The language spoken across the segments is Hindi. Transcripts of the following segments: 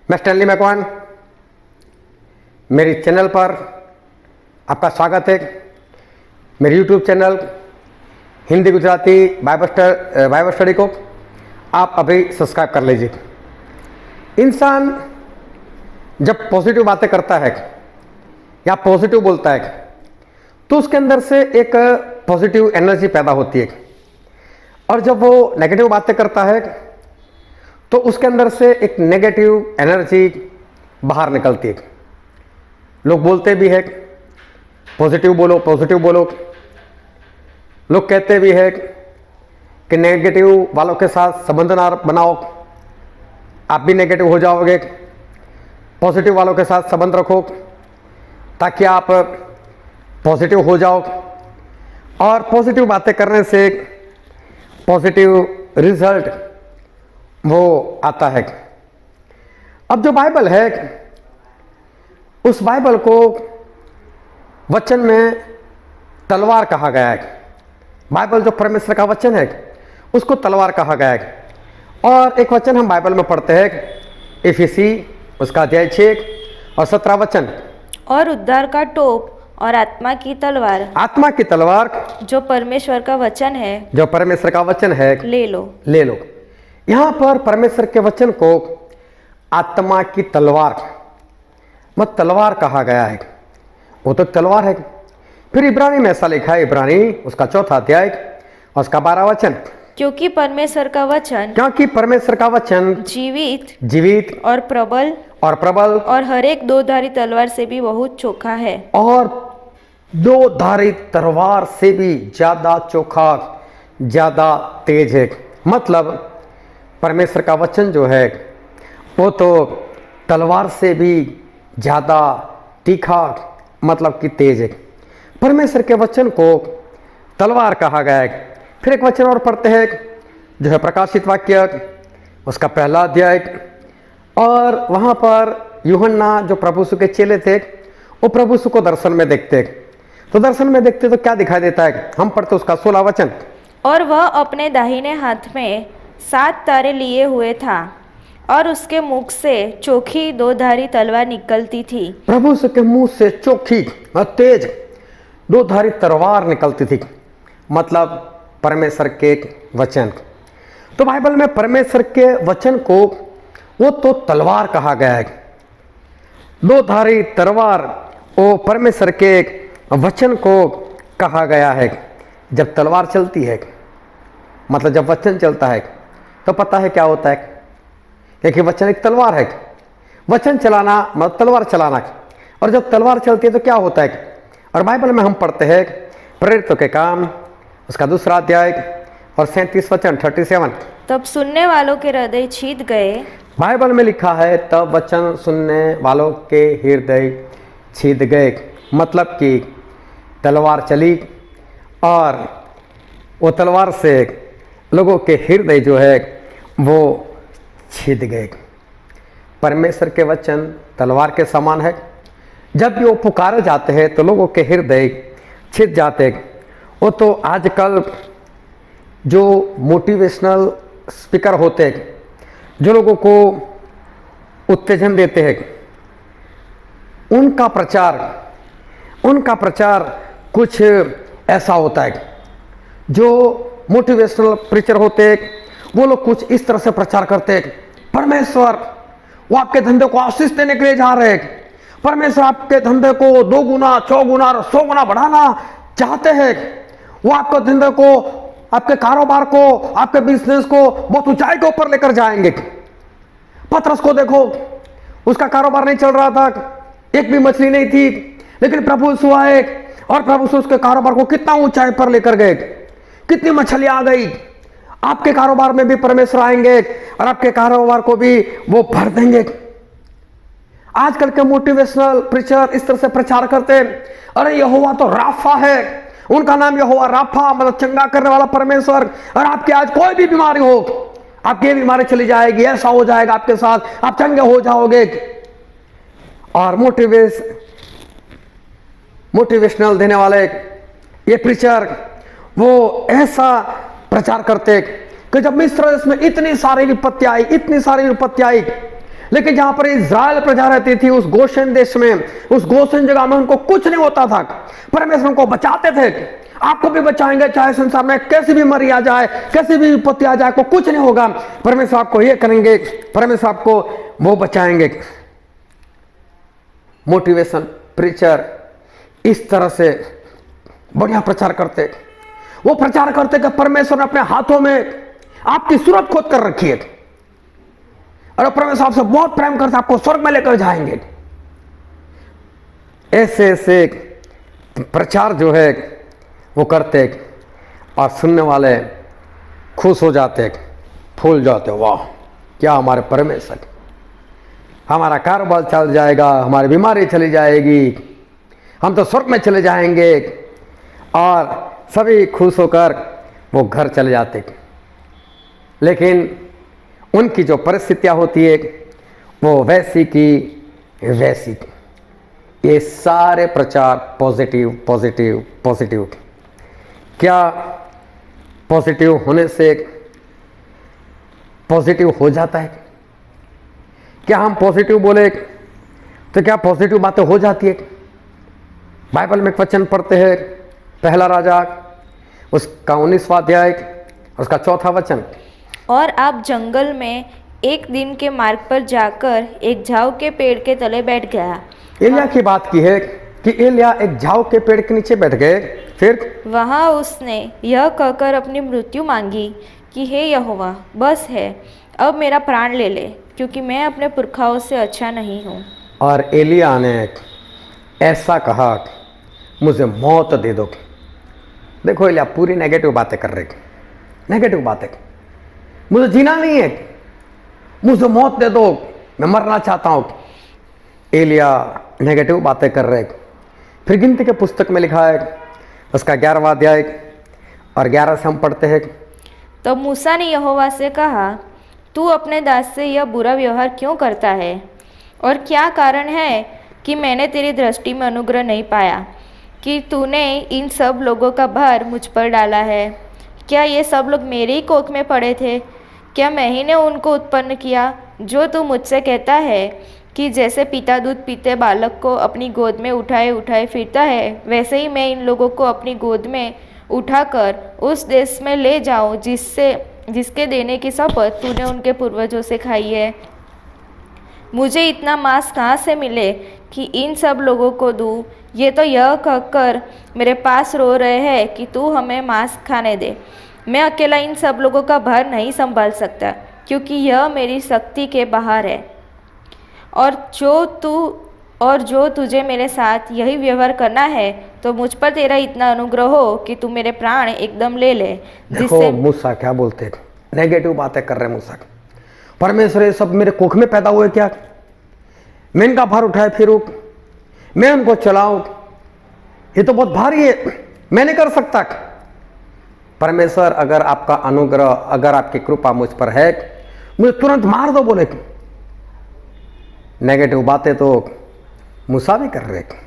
मैं स्टैनली मैकवान, मेरी चैनल पर आपका स्वागत है। मेरे YouTube channel Hindi Gujarati Bible study को आप अभी सब्सक्राइब कर लीजिए। इंसान जब पॉजिटिव बातें करता है या पॉजिटिव बोलता है तो उसके अंदर से एक पॉजिटिव एनर्जी पैदा होती है, और जब वो नेगेटिव बातें करता है तो उसके अंदर से एक नेगेटिव एनर्जी बाहर निकलती है। लोग बोलते भी है पॉजिटिव बोलो पॉजिटिव बोलो, लोग कहते भी है कि नेगेटिव वालों के साथ संबंध ना बनाओ, आप भी नेगेटिव हो जाओगे। पॉजिटिव वालों के साथ संबंध रखो ताकि आप पॉजिटिव हो जाओ, और पॉजिटिव बातें करने से पॉजिटिव रिजल्ट वो आता है। अब जो बाइबल है उस बाइबल को वचन में तलवार कहा गया है। बाइबल जो परमेश्वर का वचन है उसको तलवार कहा गया है। और एक वचन हम बाइबल में पढ़ते हैं, इफिसी उसका अध्याय 6 और 17 वचन, और उद्धार का टोप और आत्मा की तलवार जो परमेश्वर का वचन है ले लो। यहां पर परमेश्वर के वचन को आत्मा की तलवार मत तलवार कहा गया है, वो तो तलवार है। फिर इब्रानी में ऐसा लिखा है, इब्रानी उसका 4 अध्याय और उसका 12 वचन, क्योंकि परमेश्वर का वचन जीवित और प्रबल और हर एक दोधारी तलवार से भी बहुत चोखा है, और दोधारी तलवार से भी ज्यादा चोखा, ज्यादा तेज है। मतलब परमेश्वर का वचन जो है वो तो तलवार से भी ज्यादा तीखा, मतलब कि तेज है। परमेश्वर के वचन को तलवार कहा गया है। फिर एक वचन और पढ़ते हैं जो है प्रकाशित वाक्य उसका 1 अध्याय, और वहां पर यूहन्ना जो प्रभु यीशु के चेले थे वो प्रभु यीशु को दर्शन में देखते, तो दर्शन में देखते तो क्या दिखाई देता है, हम पढ़ते उसका 16 वचन, और वह अपने दाहिने हाथ में 7 तारे लिए हुए था और उसके मुख से चोखी दोधारी तलवार निकलती थी। प्रभु यीशु के मुंह से चोखी और तेज दोधारी तलवार निकलती थी, मतलब परमेश्वर के वचन। तो बाइबल में परमेश्वर के वचन को वो तो तलवार कहा गया है। दोधारी तलवार वो परमेश्वर के वचन को कहा गया है। जब तलवार चलती है, मतलब जब वचन चलता है तो पता है क्या होता है, क्योंकि वचन एक तलवार है। वचन चलाना मतलब तलवार चलाना, और जब तलवार चलती है तो क्या होता है। और बाइबल में हम पढ़ते हैं प्रेरितों के काम उसका 2 अध्याय और 37 वचन 37, तब सुनने वालों के हृदय छिद गए। बाइबल में लिखा है तब वचन सुनने वालों के हृदय छिद गए, मतलब कि तलवार चली और वो तलवार से लोगों के हृदय जो है वो छिद गए। परमेश्वर के वचन तलवार के समान है। जब भी वो पुकारे जाते हैं तो लोगों के हृदय छिद जाते। वो तो आजकल जो मोटिवेशनल स्पीकर होते हैं, जो लोगों को उत्तेजन देते हैं, उनका प्रचार कुछ ऐसा होता है। जो मोटिवेशनल प्रीचर होते हैं वो लोग कुछ इस तरह से प्रचार करते हैं, परमेश्वर वो आपके धंधे को आशीष देने के लिए जा रहे हैं, परमेश्वर आपके धंधे को 2 गुना 6 गुना 100 गुना बढ़ाना चाहते हैं, वो आपके धंधे को, आपके कारोबार को, आपके बिजनेस को बहुत ऊंचाई के ऊपर लेकर जाएंगे। पतरस को देखो, उसका कारोबार नहीं चल रहा था, एक भी मछली नहीं थी, लेकिन प्रभु यीशु आए और प्रभु यीशु उसके कारोबार को कितना ऊंचाई पर लेकर गए, कितनी मछली आ गई। आपके कारोबार में भी परमेश्वर आएंगे और आपके कारोबार को भी वो भर देंगे। आजकल के मोटिवेशनल प्रीचर इस तरह से प्रचार करते हैं, अरे यहोवा तो राफा है, उनका नाम यहोवा राफा, मतलब चंगा करने वाला परमेश्वर, और आपकी आज कोई भी बीमारी हो, आपकी बीमारी चली जाएगी, ऐसा हो जाएगा आपके साथ, आप चंगे हो जाओगे। और मोटिवेशनल देने वाले ये प्रीचर वो ऐसा प्रचार करते कि जब मिस्र देश में इतनी सारी विपत्ति आई, लेकिन जहां पर इज़राइल प्रजा रहती थी उस गोशेन देश में, उस गोशेन जगह में उनको कुछ नहीं होता था। परमेश्वर उनको बचाते थे। आपको भी बचाएंगे, चाहे संसार में कैसी भी बीमारी आ जाए, कैसी भी विपत्ति आ जाए, आपको कुछ नहीं होगा। परमेश्वर आपको ये करेंगे, परमेश्वर आपको वो बचाएंगे। मोटिवेशन प्रीचर इस तरह से बढ़िया प्रचार करते। वो प्रचार करते कि परमेश्वर ने अपने हाथों में आपकी सूरत खोद कर रखी है और परमेश्वर आपसे बहुत प्रेम करते, आपको स्वर्ग में लेकर जाएंगे। ऐसे ऐसे प्रचार जो है वो करते और सुनने वाले खुश हो जाते, फूल जाते, वाह क्या हमारे परमेश्वर, हमारा कारोबार चल जाएगा, हमारी बीमारी चली जाएगी, हम तो स्वर्ग में चले जाएंगे। और सभी खुश होकर वो घर चले जाते। लेकिन उनकी जो परिस्थितियां होती है वो वैसी की वैसी। ये सारे प्रचार पॉजिटिव पॉजिटिव पॉजिटिव। क्या पॉजिटिव होने से पॉजिटिव हो जाता है? क्या हम पॉजिटिव बोले तो क्या पॉजिटिव बातें हो जाती है? बाइबल में एक वचन पढ़ते हैं, पहला राजा उसका 19वां अध्याय उसका 4था वचन। और आप जंगल में एक दिन के मार्ग पर जाकर एक झाऊ के पेड़ के तले बैठ गया। एलिया की बात की है कि एलिया एक झाऊ के पेड़ के नीचे बैठ गए। फिर वहाँ उसने यह कहकर अपनी मृत्यु मांगी कि हे यहोवा, बस है, अब मेरा प्राण ले ले, क्योंकि मैं अपने पुरखाओं से अच्छा नहीं हूँ। और एलिया ने ऐसा कहा, मुझे मौत दे दो। देखो एलिया पूरी नेगेटिव बातें कर रहे, नेगेटिव बातें, मुझे जीना नहीं है, मुझे मौत दे दो, मैं मरना चाहता हूँ। एलिया नेगेटिव बातें कर रहे। फिर गिनती के पुस्तक में लिखा है उसका 11वां अध्याय और 11 से हम पढ़ते हैं। तब मूसा ने यहोवा से कहा, तू अपने दास से यह बुरा व्यवहार क्यों करता है? और क्या कारण है कि मैंने तेरी दृष्टि में अनुग्रह नहीं पाया कि तूने इन सब लोगों का भार मुझ पर डाला है? क्या ये सब लोग मेरे ही कोख में पड़े थे? क्या मैं ही ने उनको उत्पन्न किया? जो तू मुझसे कहता है कि जैसे पिता दूध पीते बालक को अपनी गोद में उठाए उठाए फिरता है, वैसे ही मैं इन लोगों को अपनी गोद में उठाकर उस देश में ले जाऊं जिसके देने की शपथ तूने उनके पूर्वजों से खाई है। मुझे इतना मांस कहाँ से मिले कि इन सब लोगों को दूं? ये तो यह कहकर मेरे पास रो रहे हैं कि तू हमें मांस खाने दे। मैं अकेला इन सब लोगों का भार नहीं संभाल सकता, क्योंकि यह मेरी शक्ति के बाहर है। और जो तुझे मेरे साथ यही व्यवहार करना है, तो मुझ पर तेरा इतना अनुग्रह हो कि तू मेरे प्राण एकदम ले ले। देखो मूसा क्या बोलते, नेगेटिव बातें कर रहे मूसा। परमेश्वर ये सब मेरे कोख में पैदा हुए क्या? मैं इनका भार उठाए फिरूं, मैं उनको चलाऊं, ये तो बहुत भारी है, मैं नहीं कर सकता। परमेश्वर अगर आपका अनुग्रह, अगर आपकी कृपा मुझ पर है, मुझे तुरंत मार दो बोले। नेगेटिव बातें तो मूसा भी कर रहे थे,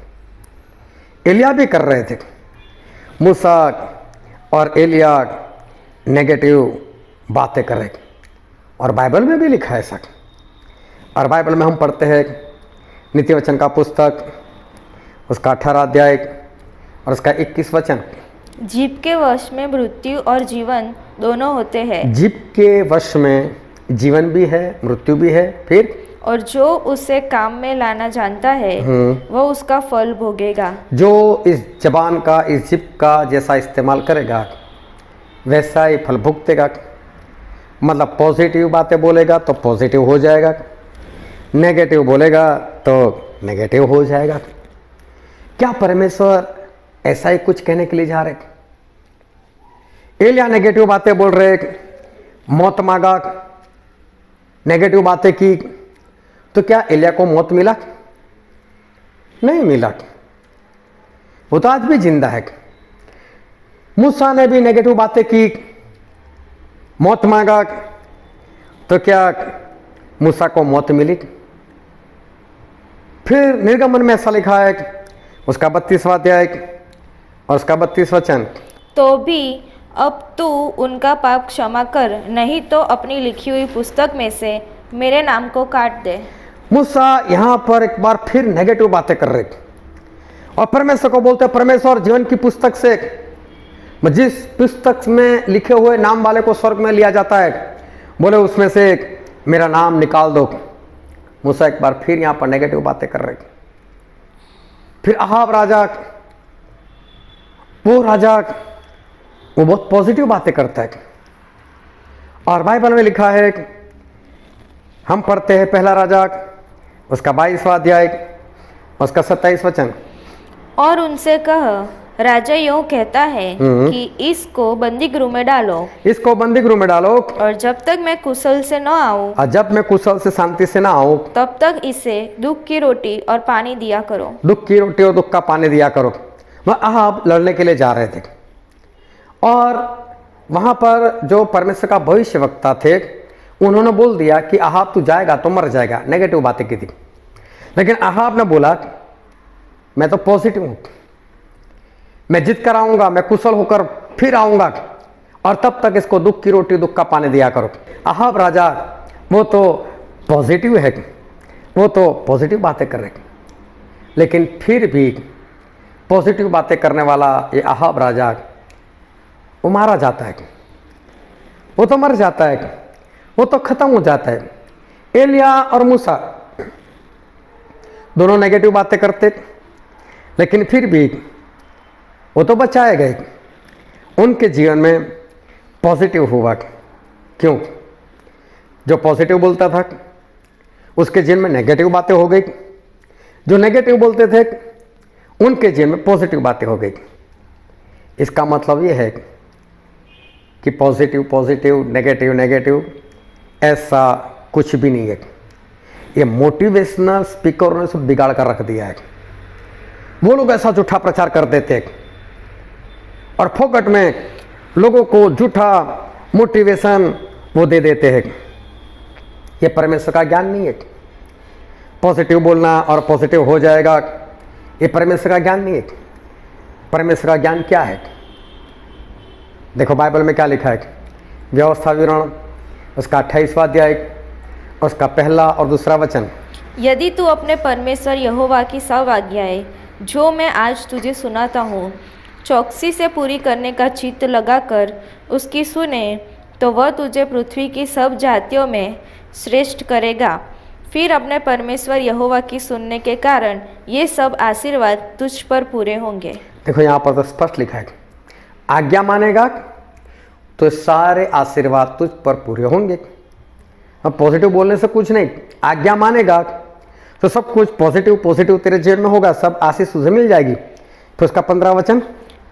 एलिया भी कर रहे थे। मूसा और एलिया नेगेटिव बातें कर रहे थे और बाइबल में भी लिखा है ऐसा। और बाइबल में हम पढ़ते हैं नीति वचन का पुस्तक उसका 18 अध्याय और उसका 21 वचन। जीभ के वश में मृत्यु और जीवन दोनों होते हैं। जीभ के वश में जीवन भी है, मृत्यु भी है। फिर और जो उसे काम में लाना जानता है वह उसका फल भोगेगा। जो इस जबान का, इस जीभ का जैसा इस्तेमाल करेगा वैसा ही फल भुगतेगा। मतलब पॉजिटिव बातें बोलेगा तो पॉजिटिव हो जाएगा, नेगेटिव बोलेगा तो नेगेटिव हो जाएगा। क्या परमेश्वर ऐसा ही कुछ कहने के लिए जा रहे? एलिया नेगेटिव बातें बोल रहे, मौत मांगा, नेगेटिव बातें की, तो क्या एलिया को मौत मिला? नहीं मिला, वो तो आज भी जिंदा है। मूसा ने भी नेगेटिव बातें की, मौत मांगा, तो क्या मूसा को मौत मिली? फिर निर्गमन में ऐसा लिखा है उसका 32वां अध्याय और उसका 32 वचन। तो भी अब तू उनका पाप क्षमा कर, नहीं तो अपनी लिखी हुई पुस्तक में से मेरे नाम को काट दे। मूसा यहाँ पर एक बार फिर नेगेटिव बातें कर रहे और परमेश्वर को बोलते, परमेश्वर जीवन की पुस्तक से जिस पुस्तक में लिखे हुए नाम वाले को स्वर्ग में लिया जाता है, बोले उसमें से मेरा नाम निकाल दो। मूसा एक बार फिर यहाँ पर नेगेटिव बातें कर रहे। फिर अहाब राजा, वो बहुत पॉजिटिव बातें करता है। और बाइबल में लिखा है, हम पढ़ते हैं पहला राजा उसका 22वां अध्याय उसका 27 वचन। और उनसे कह, राजा यूं कहता है कि इसको बंदी गृह में डालो, इसको बंदी गृह में डालो, और जब तक मैं कुशल से न आऊं, और जब मैं कुशल से शांति से ना आऊं, तब तक इसे दुख की रोटी और पानी दिया करो। दुख की रोटी और दुख का पानी दिया करो। वह अहाब लड़ने के लिए जा रहे थे और वहां पर जो परमेश्वर का भविष्यवक्ता थे उन्होंने बोल दिया कि अहाब तू जाएगा तो मर जाएगा, नेगेटिव बातें की थी। लेकिन अहाब ने बोला मैं तो पॉजिटिव हूं, मैं जीत कर आऊंगा, मैं कुशल होकर फिर आऊंगा, और तब तक इसको दुख की रोटी दुख का पानी दिया करो। अहाब राजा वो तो पॉजिटिव है, वो तो पॉजिटिव बातें कर रहे, लेकिन फिर भी पॉजिटिव बातें करने वाला ये अहाब राजा वो मारा जाता है, वो तो मर जाता है, वो तो खत्म हो जाता है। एलिया और मूसा दोनों नेगेटिव बातें करते, लेकिन फिर भी वो तो बचाए गए, उनके जीवन में पॉजिटिव हुआ। क्यों? जो पॉजिटिव बोलता था उसके जीवन में नेगेटिव बातें हो गई, जो नेगेटिव बोलते थे उनके जीवन में पॉजिटिव बातें हो गई। इसका मतलब ये है कि पॉजिटिव पॉजिटिव, नेगेटिव नेगेटिव, ऐसा कुछ भी नहीं है। ये मोटिवेशनल स्पीकर ने सब बिगाड़ कर रख दिया है। वो लोग ऐसा झूठा प्रचार कर देते और फोकट में लोगों को झूठा मोटिवेशन वो दे देते हैं। ये परमेश्वर का ज्ञान नहीं है। पॉजिटिव बोलना और पॉजिटिव हो जाएगा, ये परमेश्वर का ज्ञान नहीं है। परमेश्वर का ज्ञान क्या है? देखो बाइबल में क्या लिखा है, व्यवस्था विवरण उसका 28वां अध्याय उसका पहला और दूसरा वचन। यदि तू अपने परमेश्वर यहोवा की सब आज्ञाएं जो मैं आज तुझे सुनाता हूँ चौकसी से पूरी करने का चित्त लगाकर उसकी सुने, तो वह तुझे पृथ्वी की सब जातियों में श्रेष्ठ करेगा। फिर अपने परमेश्वर यहोवा की सुनने के कारण ये सब आशीर्वाद तुझ पर पूरे होंगे। देखो यहाँ पर तो स्पष्ट लिखा है, आज्ञा मानेगा तो सारे आशीर्वाद तुझ पर पूरे होंगे। अब पॉजिटिव बोलने से कुछ नहीं, आज्ञा मानेगा तो सब कुछ पॉजिटिव पॉजिटिव तेरे जीवन में होगा, सब आशीष तुझे मिल जाएगी। फिर उसका 15 वचन,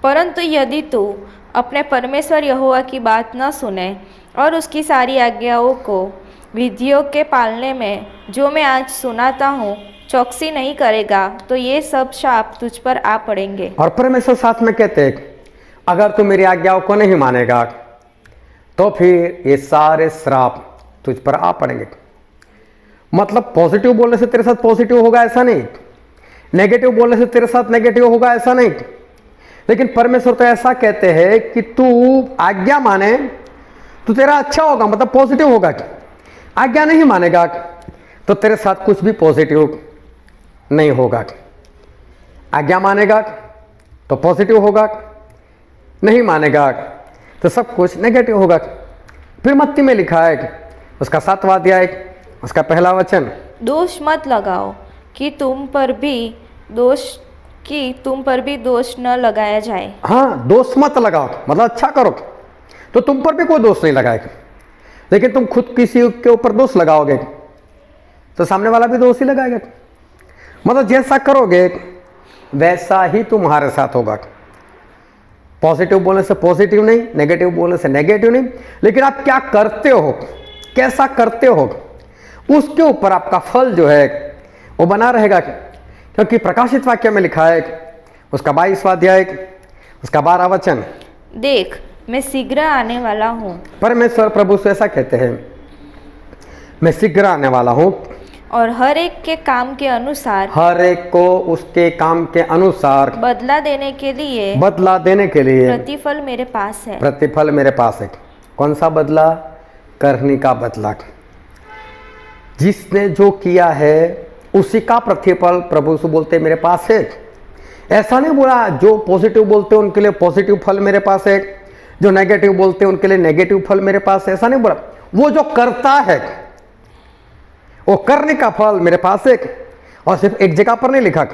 परंतु यदि तू अपने परमेश्वर यहोवा की बात न सुने और उसकी सारी आज्ञाओं को विधियों के पालने में जो मैं आज सुनाता हूँ चौकसी नहीं करेगा, तो ये सब शाप तुझ पर आ पड़ेंगे। और परमेश्वर साथ में कहते हैं, अगर तू मेरी आज्ञाओं को नहीं मानेगा तो फिर ये सारे श्राप तुझ पर आ पड़ेंगे। मतलब पॉजिटिव बोलने से तेरे साथ पॉजिटिव होगा ऐसा नहीं, नेगेटिव बोलने से तेरे साथ नेगेटिव होगा ऐसा नहीं। लेकिन परमेश्वर तो ऐसा कहते हैं कि तू आज्ञा माने तो तेरा अच्छा होगा, मतलब पॉजिटिव होगा। आज्ञा नहीं मानेगा तो तेरे साथ कुछ भी पॉजिटिव नहीं होगा। आज्ञा मानेगा तो पॉजिटिव होगा, नहीं मानेगा तो सब कुछ नेगेटिव होगा। फिर मत्ती में लिखा है उसका 7वां अध्याय उसका पहला वचन, दोष मत लगाओ कि तुम पर भी दोष न लगाया जाए। हाँ, दोष मत लगाओ मतलब अच्छा करो तो तुम पर भी कोई दोष नहीं लगाएगा। लेकिन तुम खुद किसी के ऊपर दोष लगाओगे तो सामने वाला भी दोष ही लगाएगा। मतलब जैसा करोगे वैसा ही तुम्हारे साथ होगा। पॉजिटिव बोलने से पॉजिटिव नहीं, नेगेटिव बोलने से नेगेटिव नहीं, लेकिन आप क्या करते हो, कैसा करते हो, उसके ऊपर आपका फल जो है वो बना रहेगा। क्योंकि प्रकाशित वाक्य में लिखा है उसका 22वां अध्याय उसका 12 वचन, देख मैं शीघ्र आने वाला हूँ। परमेश्वर प्रभु से ऐसा कहते हैं, मैं शीघ्र आने वाला हूँ और हर एक के काम के अनुसार, हर एक को उसके काम के अनुसार बदला देने के लिए प्रतिफल मेरे पास है। प्रतिफल मेरे पास है। कौन सा बदला? करनी का बदला। जिसने जो किया है उसी का प्रतिफल प्रभु से बोलते मेरे पास है। ऐसा नहीं बोला जो पॉजिटिव बोलते हैं उनके लिए पॉजिटिव फल मेरे पास है, जो नेगेटिव बोलते हैं उनके लिए नेगेटिव फल मेरे पास है, ऐसा नहीं बोला। वो जो करता है वो करने का फल मेरे पास है। और सिर्फ एक जगह पर नहीं लिखा,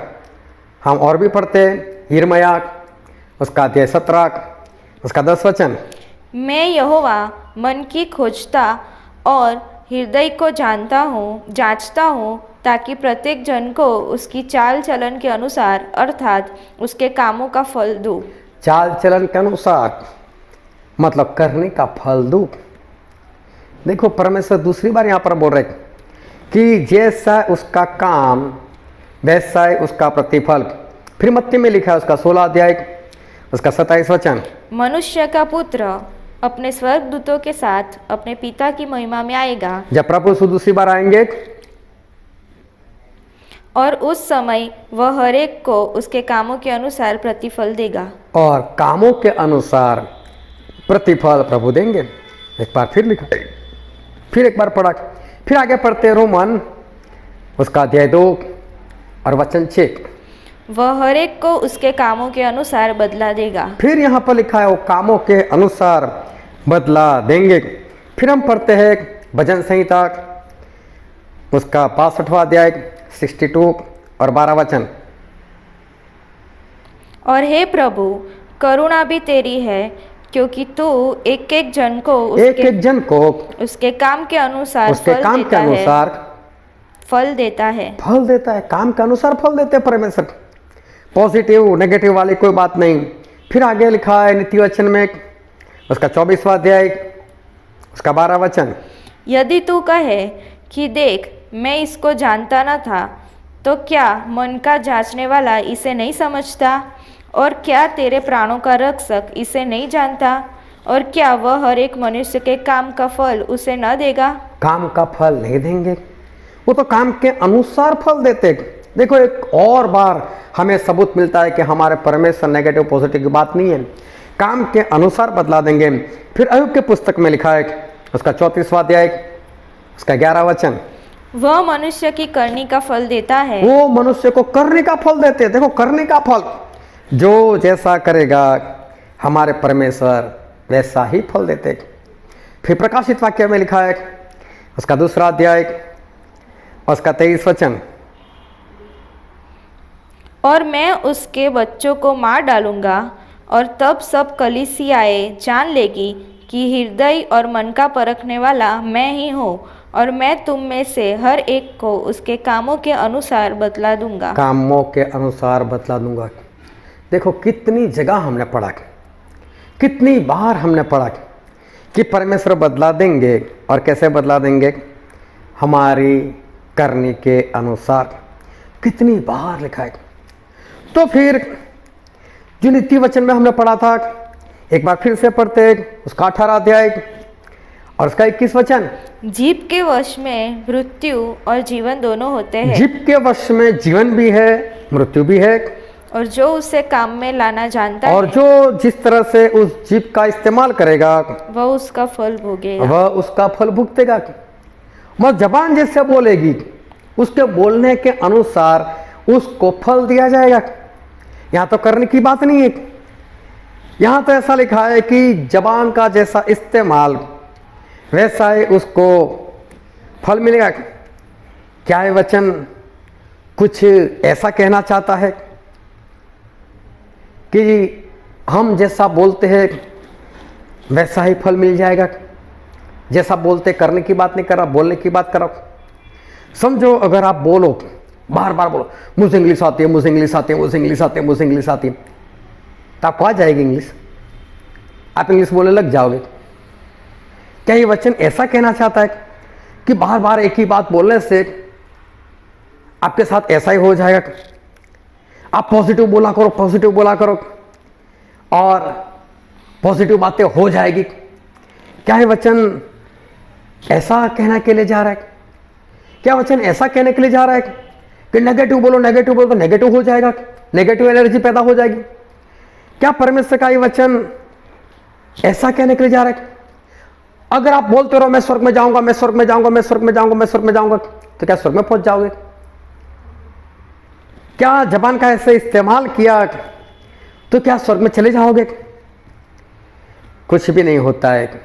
हम और भी पढ़ते हैं यिर्मयाह उसका अध्याय 17 उसका 10 वचन। मैं यहोवा मन की खोजता और हृदय को जांचता हूँ ताकि प्रत्येक जन को उसकी चाल चलन के अनुसार अर्थात उसके कामों का फल दूँ। चाल चलन के अनुसार मतलब करने का फल दूँ। देखो परमेश्वर दूसरी बार यहाँ पर बोल रहे कि जैसा उसका काम वैसा है उसका प्रतिफल। फिर मत्ती में लिखा है उसका 16 अध्याय उसका 27 वचन। मनुष्य का पुत्र अपने स्वर्गदूतों के साथ अपने पिता की महिमा में आएगा। जब प्रभु यीशु दूसरी बार आएंगे और उस समय वह हर एक को उसके कामों के अनुसार प्रतिफल देगा। और कामों के अनुसार प्रतिफल प्रभु देंगे। एक बार फिर लिखा, फिर एक बार पढ़ा, फिर आगे पढ़ते रोमन उसका अध्याय 2 और वचन 6। वह हर एक को उसके कामों के अनुसार बदला देगा। फिर यहाँ पर लिखा है वो कामों के अनुसार बदला देंगे। फिर हम पढ़ते हैं भजन संहिता उसका 65वां अध्याय 62 और 12 वचन। और हे प्रभु करुणा भी तेरी है क्योंकि तू एक एक जन को उसके काम के अनुसार फल देता है। काम के अनुसार फल देते हैं परमेश्वर। पॉजिटिव नेगेटिव वाली कोई बात नहीं। फिर आगे लिखा है नीति वचन में उसका 24वां अध्याय उसका 12 वचन। यदि तू कहे कि देख मैं इसको जानता न था, तो क्या मन का जांचने वाला इसे नहीं समझता? और क्या तेरे प्राणों का रक्षक इसे नहीं जानता? और क्या वह हर एक मनुष्य के काम का फल उसे न देगा? काम का फल नहीं देंगे, वो तो काम के अनुसार फल देते। देखो एक और बार हमें सबूत मिलता है कि हमारे परमेश्वर नेगेटिव पॉजिटिव की बात नहीं है, काम के अनुसार बदला देंगे। फिर अय्यूब के पुस्तक में लिखा है उसका 34वां अध्याय उसका 11 वचन। वह मनुष्य की करनी का फल देता है। वो मनुष्य को करने का फल देते हैं। देखो करने का फल, जो जैसा करेगा हमारे परमेश्वर वैसा ही फल देते। फिर प्रकाशित वाक्य में लिखा है उसका 2 अध्याय उसका 23 वचन। और मैं उसके बच्चों को मार डालूंगा और तब सब कलीसियाएं जान लेगी कि हृदय और मन का परखने वाला मैं ही हूँ, और मैं तुम में से हर एक को उसके कामों के अनुसार बदला दूंगा। कामों के अनुसार बदला दूंगा। देखो कितनी जगह हमने पढ़ा, कितनी बार हमने पढ़ा कि परमेश्वर बदला देंगे। और कैसे बदला देंगे? हमारी करने के अनुसार। कितनी बार लिखा है। तो फिर जो नीति वचन में हमने पढ़ा था, एक बार फिर से पढ़ते उसका 18 अध्याय और उसका 21 वचन। जीभ के वश में मृत्यु और जीवन दोनों होते हैं। जीभ के वश में जीवन भी है, मृत्यु भी है। और जो उसे काम में लाना जानता और है, जो जिस तरह से उस जीभ का इस्तेमाल करेगा वह उसका फल भोगेगा। वह उसका फल भुगतेगा। मत जबान जैसे बोलेगी उसके बोलने के अनुसार उसको फल दिया जाएगा। यहाँ तो करने की बात नहीं है, यहाँ तो ऐसा लिखा है कि जबान का जैसा इस्तेमाल वैसा ही उसको फल मिलेगा। क्या ये वचन कुछ ऐसा कहना चाहता है कि हम जैसा बोलते हैं वैसा ही फल मिल जाएगा? जैसा बोलते, करने की बात नहीं कर रहा, बोलने की बात कर रहा। समझो अगर आप बोलो, बार बार बोलो मुझे इंग्लिश आती है, मुझे इंग्लिश आती है, मुझे इंग्लिश आती है, मुझे इंग्लिश आती है, तो आपको आ जाएगी इंग्लिश, आप इंग्लिश बोलने लग जाओगे। क्या ये वचन ऐसा कहना चाहता है कि बार बार एक ही बात बोलने से आपके साथ ऐसा ही हो जाएगा? आप पॉजिटिव बोला करो, पॉजिटिव बोला करो और पॉजिटिव बातें हो जाएगी। क्या ये वचन ऐसा कहने के लिए जा रहा है? क्या वचन ऐसा कहने के लिए जा रहा है कि नेगेटिव बोलो तो नेगेटिव हो जाएगा, नेगेटिव एनर्जी पैदा हो जाएगी? क्या परमेश्वर का ये वचन ऐसा कहने के लिए जा रहा है? अगर आप बोलते रहो मैं स्वर्ग में जाऊंगा, मैं स्वर्ग में जाऊंगा, मैं स्वर्ग में जाऊंगा, मैं स्वर्ग में जाऊंगा, तो क्या स्वर्ग में पहुंच जाओगे? क्या जबान का ऐसे इस्तेमाल किया तो क्या स्वर्ग में चले जाओगे? कुछ भी नहीं होता है।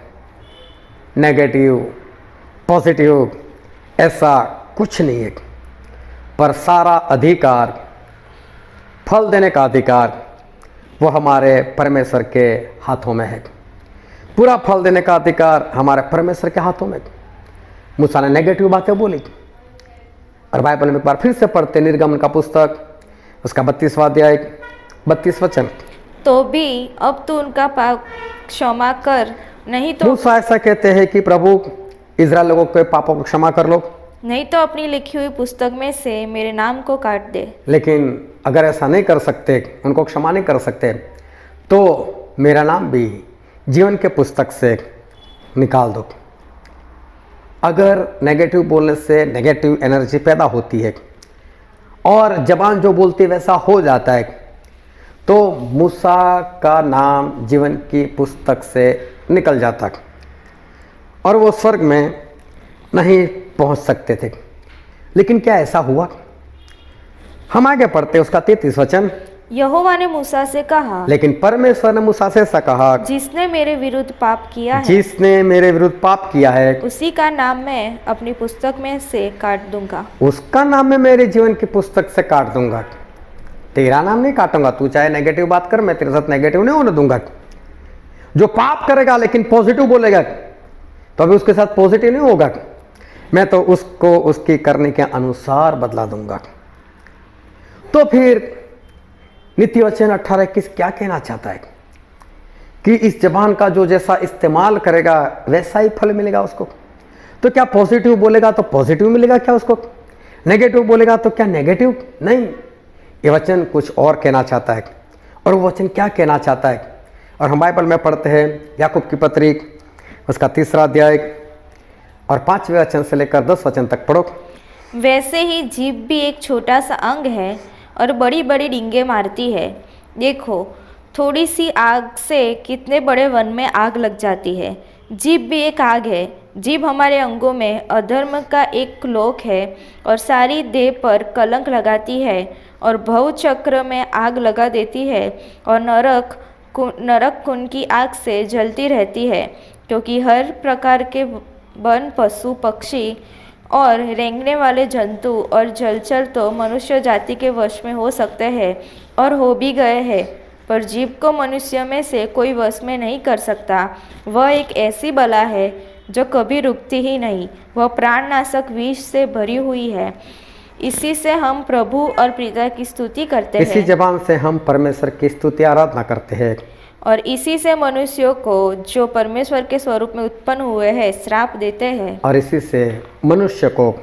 नेगेटिव पॉजिटिव ऐसा कुछ नहीं है, पर सारा अधिकार, फल देने का अधिकार वो हमारे परमेश्वर के हाथों में है। पूरा फल देने का अधिकार हमारे परमेश्वर के हाथों में। मूसा ने नेगेटिव बातें बोली, और बाइबल में एक बार फिर से पढ़ते निर्गमन का पुस्तक, उसका 32वां अध्याय 32 वचन। तो भी अब तू उनका पाप क्षमा कर, नहीं तो मूसा ऐसा कहते हैं कि प्रभु इज़राइल लोगों के पापों को क्षमा कर लो, नहीं तो अपनी लिखी हुई पुस्तक में से मेरे नाम को काट दे। लेकिन अगर ऐसा नहीं कर सकते, उनको क्षमा नहीं कर सकते, तो मेरा नाम भी जीवन के पुस्तक से निकाल दो। अगर नेगेटिव बोलने से नेगेटिव एनर्जी पैदा होती है और जबान जो बोलती है वैसा हो जाता है, तो मूसा का नाम जीवन की पुस्तक से निकल जाता है और वो स्वर्ग में नहीं पहुंच सकते थे। लेकिन क्या ऐसा हुआ? हम आगे पढ़ते उसका 33 वचन। यहोवा ने मूसा से कहा, लेकिन परमेश्वर ने मूसा से ऐसा कहा, जिसने मेरे विरुद्ध पाप किया है, जिसने मेरे विरुद्ध पाप किया है, उसी का नाम मैं अपनी पुस्तक में से काट दूंगा। उसका नाम मैं मेरे जीवन की पुस्तक से काट दूंगा। तेरा नाम नहीं काटूंगा। तू चाहे नेगेटिव बात कर, मैं तेरे साथ नेगेटिव नहीं होने दूंगा। जो पाप करेगा लेकिन पॉजिटिव बोलेगा, तो अभी उसके साथ पॉजिटिव नहीं होगा। मैं तो उसको उसकी करने के अनुसार बदला दूंगा। तो फिर नीति वचन 18:21 क्या कहना चाहता है कि इस जबान का जो जैसा इस्तेमाल करेगा वैसा ही फल मिलेगा उसको। तो क्या पॉजिटिव बोलेगा तो पॉजिटिव मिलेगा क्या उसको? नेगेटिव बोलेगा तो क्या नेगेटिव? नहीं, ये वचन कुछ और कहना चाहता है। और वो वचन क्या कहना चाहता है? और हम बाइबल में पढ़ते हैं याकूब की पत्री, उसका 3रा अध्याय और 5वें वचन से लेकर 10 वचन तक पढ़ो। वैसे ही जीभ भी एक छोटा सा अंग है और बड़ी बड़ी डींगे मारती है। देखो, थोड़ी सी आग से कितने बड़े वन में आग लग जाती है। जीभ भी एक आग है। जीभ हमारे अंगों में अधर्म का एक लोक है और सारी देह पर कलंक लगाती है और भव चक्र में आग लगा देती है और नरक कुंड की आग से जलती रहती है, क्योंकि हर प्रकार के वन, पशु, पक्षी और रेंगने वाले जंतु और जलचर तो मनुष्य जाति के वश में हो सकते हैं और हो भी गए हैं, पर जीभ को मनुष्य में से कोई वश में नहीं कर सकता। वह एक ऐसी बला है जो कभी रुकती ही नहीं। वह प्राणनाशक विष से भरी हुई है। इसी से हम प्रभु और पिता की स्तुति करते इसी हैं, जबान से हम परमेश्वर की स्तुति आराधना करते हैं, और इसी से मनुष्यों को जो परमेश्वर के स्वरूप में उत्पन्न हुए हैं श्राप देते हैं, और इसी से मनुष्य को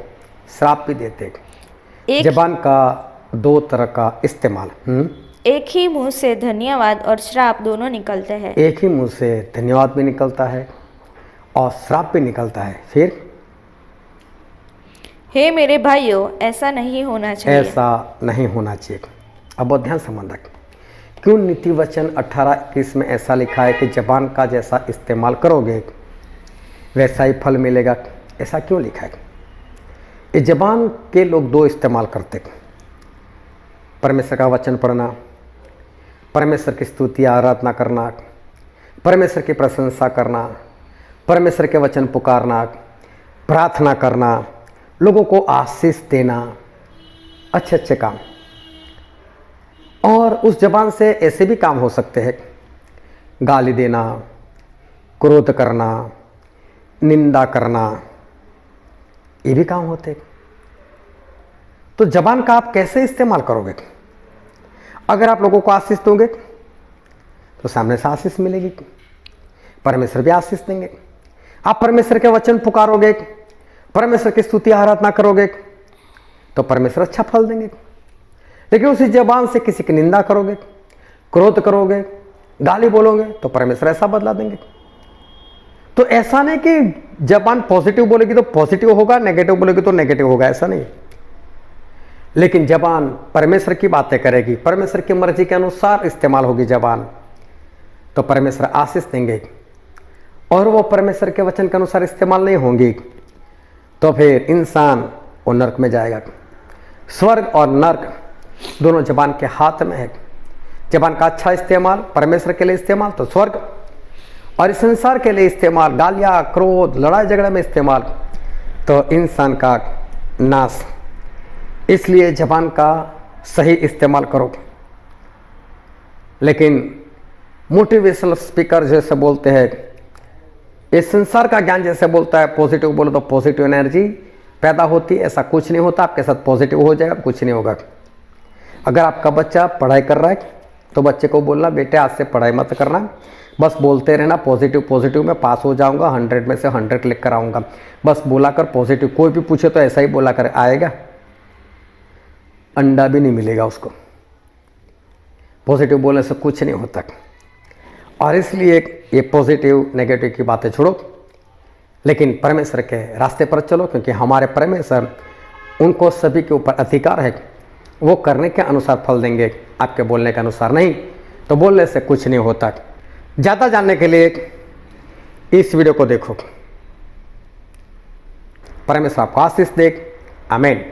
श्राप भी देते हैं। जबान का 2 तरह का इस्तेमाल। एक ही मुंह से धन्यवाद और श्राप दोनों निकलते हैं। एक ही मुंह से धन्यवाद भी निकलता है और श्राप भी निकलता है। फिर हे मेरे भाइयों, ऐसा नहीं होना चाहिए। ऐसा नहीं होना चाहिए। अब बहुत ध्यान संबंधक, क्यों नीति वचन 18:21 में ऐसा लिखा है कि जबान का जैसा इस्तेमाल करोगे वैसा ही फल मिलेगा? ऐसा क्यों लिखा है? ये जबान के लोग 2 इस्तेमाल करते, परमेश्वर का वचन पढ़ना, परमेश्वर की स्तुति आराधना करना, परमेश्वर की प्रशंसा करना, परमेश्वर के वचन पुकारना, प्रार्थना करना, लोगों को आशीष देना, अच्छे अच्छे काम। और उस जबान से ऐसे भी काम हो सकते हैं, गाली देना, क्रोध करना, निंदा करना, ये भी काम होते। तो जबान का आप कैसे इस्तेमाल करोगे? अगर आप लोगों को आशीष दोगे तो सामने से आशीष मिलेगी, परमेश्वर भी आशीष देंगे। आप परमेश्वर के वचन पुकारोगे, परमेश्वर की स्तुति आराधना करोगे तो परमेश्वर अच्छा फल देंगे। लेकिन उसी जबान से किसी की निंदा करोगे, क्रोध करोगे, गाली बोलोगे तो परमेश्वर ऐसा बदला देंगे। तो ऐसा नहीं कि जबान पॉजिटिव बोलेगी तो पॉजिटिव होगा, नेगेटिव बोलेगी तो नेगेटिव होगा, ऐसा नहीं। लेकिन जबान परमेश्वर की बातें करेगी, परमेश्वर की मर्जी के अनुसार इस्तेमाल होगी जबान, तो परमेश्वर आशीष देंगे। और वो परमेश्वर के वचन के अनुसार इस्तेमाल नहीं होंगी तो फिर इंसान वो नरक में जाएगा। स्वर्ग और नरक दोनों जबान के हाथ में है। जबान का अच्छा इस्तेमाल परमेश्वर के लिए इस्तेमाल तो स्वर्ग, और इस संसार के लिए इस्तेमाल गालियाँ, क्रोध, लड़ाई झगड़े में इस्तेमाल तो इंसान का नाश। इसलिए जबान का सही इस्तेमाल करो। लेकिन मोटिवेशनल स्पीकर जैसे बोलते हैं, इस संसार का ज्ञान जैसे बोलता है पॉजिटिव बोलो तो पॉजिटिव एनर्जी पैदा होती है, ऐसा कुछ नहीं होता। आपके साथ पॉजिटिव हो जाएगा, कुछ नहीं होगा। अगर आपका बच्चा पढ़ाई कर रहा है तो बच्चे को बोलना बेटे आज से पढ़ाई मत करना, बस बोलते रहना पॉजिटिव पॉजिटिव में पास हो जाऊंगा, 100 में से 100 लिख कर आऊँगा। बस बोला कर पॉजिटिव, कोई भी पूछे तो ऐसा ही बोला कर, आएगा? अंडा भी नहीं मिलेगा उसको। पॉजिटिव बोलने से कुछ नहीं होता। और इसलिए ये पॉजिटिव नेगेटिव की बातें छोड़ो, लेकिन परमेश्वर के रास्ते पर चलो, क्योंकि हमारे परमेश्वर, उनको सभी के ऊपर अधिकार है, वो करने के अनुसार फल देंगे, आपके बोलने के अनुसार नहीं। तो बोलने से कुछ नहीं होता। ज़्यादा जानने के लिए इस वीडियो को देखो। परमेश्वर आपको आशीष दे। आमीन।